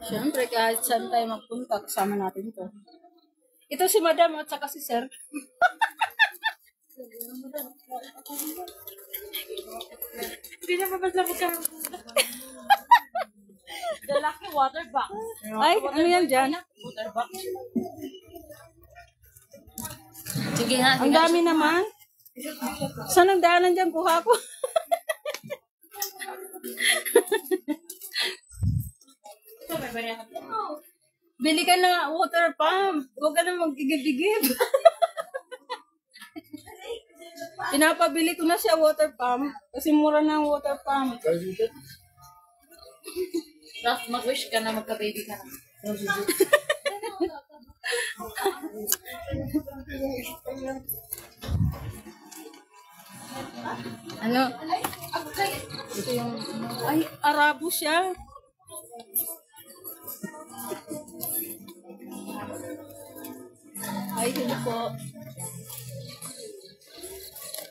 Siyempre, kahit saan tayo magpunta, kasama natin to. Ito si Madam at saka si Sir. Hindi na mabasla mo ka. The lucky water box. Ay, ano yan dyan? Water box. Sige nga. Ang dami naman. Saan ang daanan dyan? Kuha ko. Bili ka na water pump. Huwag ka na magigib-igib. Pinapabili ko na siya water pump. Kasi mura na ang water pump. Mag-wish ka na, magka-baby ka na. Ano? Ito yung... Ay, Arabo siya. Ay, hindi po.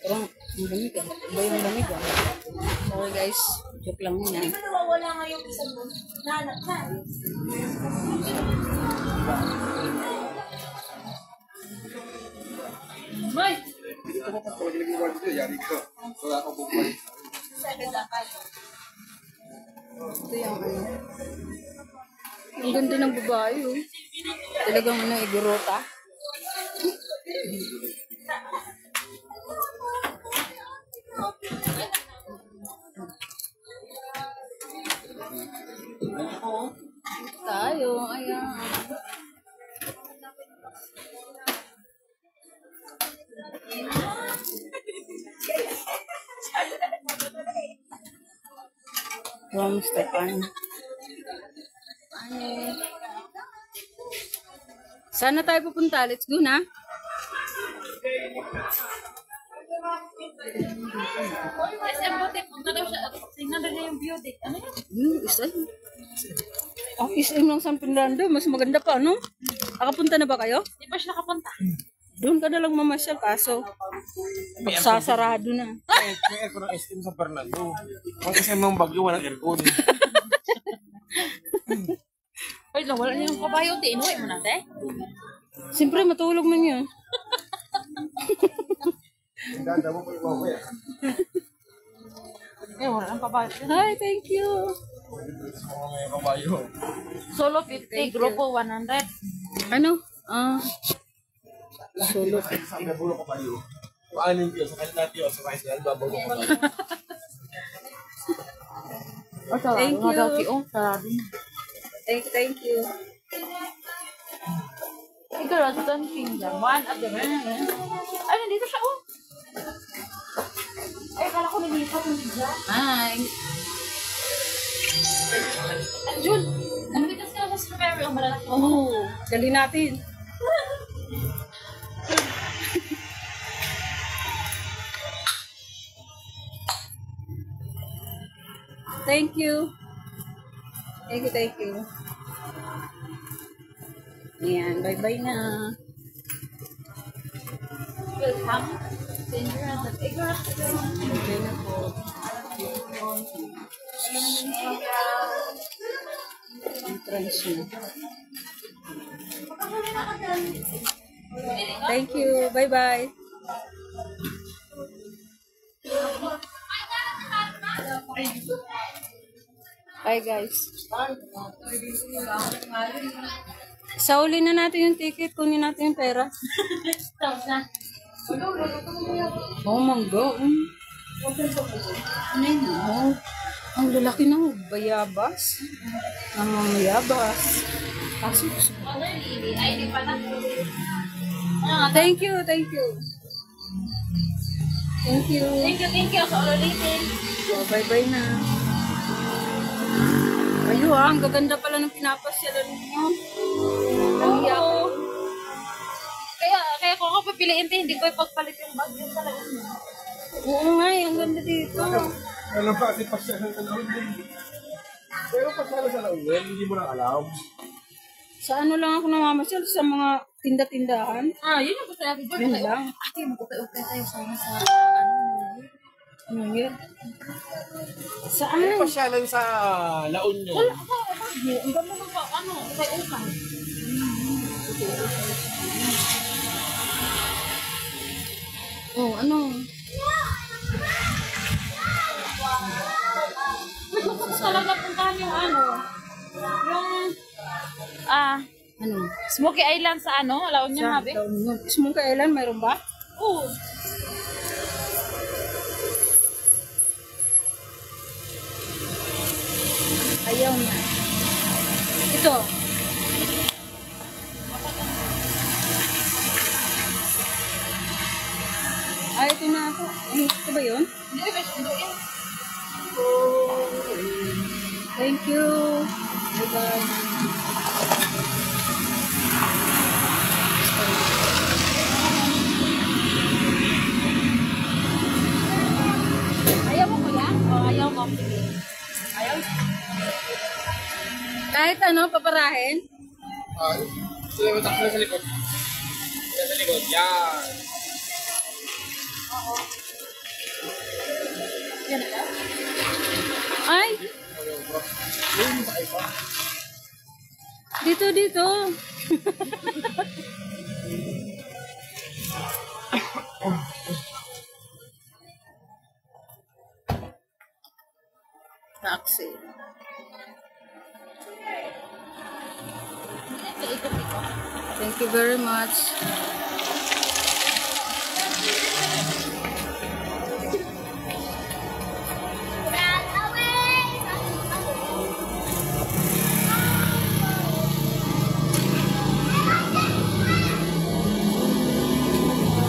Parang, ang lamig ah. Iba yung lamig ah. Sorry guys, joke lang muna. Hindi ba nawawala nga yung isang nanak na? May! Ito mo pa talaga naging word ko, yari ko. Wala ako bukay. Ito yung ano. Ang ganda ng babae oh. Talagang ano, igorota. Tayo, ayan. Wow, Mr. Pan. Saan na tayo pupunta? Let's go na. SM Botek, punta daw siya. Tingnan daw niya yung beauty. Ano yun? Isa yun. Ang SM lang San Fernando. Mas maganda pa, ano? Nakapunta na ba kayo? Di ba siya nakapunta? Doon ka na lang mamasyal, kaso magsasarado na. May aircon ng SM sa Fernando. Kung kasi mong bagyo, walang aircon. Ay, lang, wala niyong kabayo. Inuwi mo natin. Siyempre, matulog man yun. Ganda mo pa yung mga Eh, wala nang kabayo. Hi, thank you. may kabayo. Solo 50, grupo 100. Ano? Solo. Sabi na bulo kabayo. Paanin ko, sa kanila tiyo, sa kahit na babaw ng kabayo. Thank you. Thank you. Ikaw, Roston Kingdom. One of the ay, nandito siya, oh. Ay, akala ko nilipat yung bigla. Hi. Ay, Jun, nandito siya sa strawberry. Ang malalaki. Oh, dali natin. Thank you. Thank you. Ayan, bye-bye na. Welcome. Dangerous. Okay na po. Entrance na. Thank you. Bye-bye. Bye guys. Sauli na natin yung ticket. Kunin natin yung pera. Oh, mangga. Ano yun? Oh, ang lalaki ng bayabas. Ang mayabas. Kaso, thank you. Thank you. Sa ulitin. Oh, bye-bye na. Ayo ang gaganda pala ng pinapasyalan niyo. Oo. Kaya kung ako papiliin, hindi ko ipagpalit yung bag yung talaga niya. Oo nga, ang ganda dito. Alam pa, kasi pasyalan ka naman din. Pero pasyalan sa naungan, hindi mo lang alam. Sa ano lang ako namamasyal? Sa mga tinda-tindahan. Yun yung gusto natin. Yun lang. Ate, mag-upay-upay tayo sana sa Ngayon. Saan? Pasyalan sa La Union. Wala ako. Ang ganda ng ano, kay Ukan. Oh, ano? Gusto ko talaga puntahan yung ano, yung, Ano? Smoky Island sa ano, La Union, Sa habi? La Union. Gusto mong kailan? Mayroon ba? Oo. Ayaw na. Ito. Ito na ako. Ito ba yun? Hindi, hindi yan. Thank you. Bye-bye. Ayaw mo kuya? O ayaw mo? Ayaw? Kahit ano, paparahin. Sila matakbo sa likod. Sila sa likod. Yan. Ay! Dito, dito. Taxi. Thank you very much.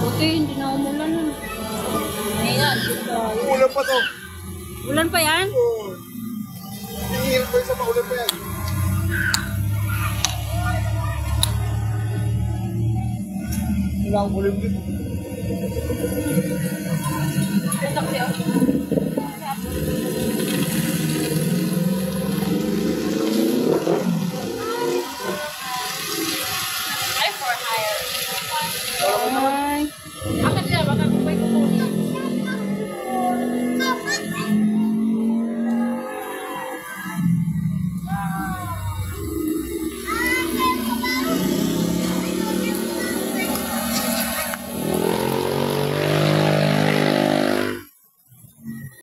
Buti, hindi na umulan nun. Ayan. Ulan pa to. Ulan pa yan? Hihirap pa yung sa maulan pa yan. Ilang ulan din. Ito kuya.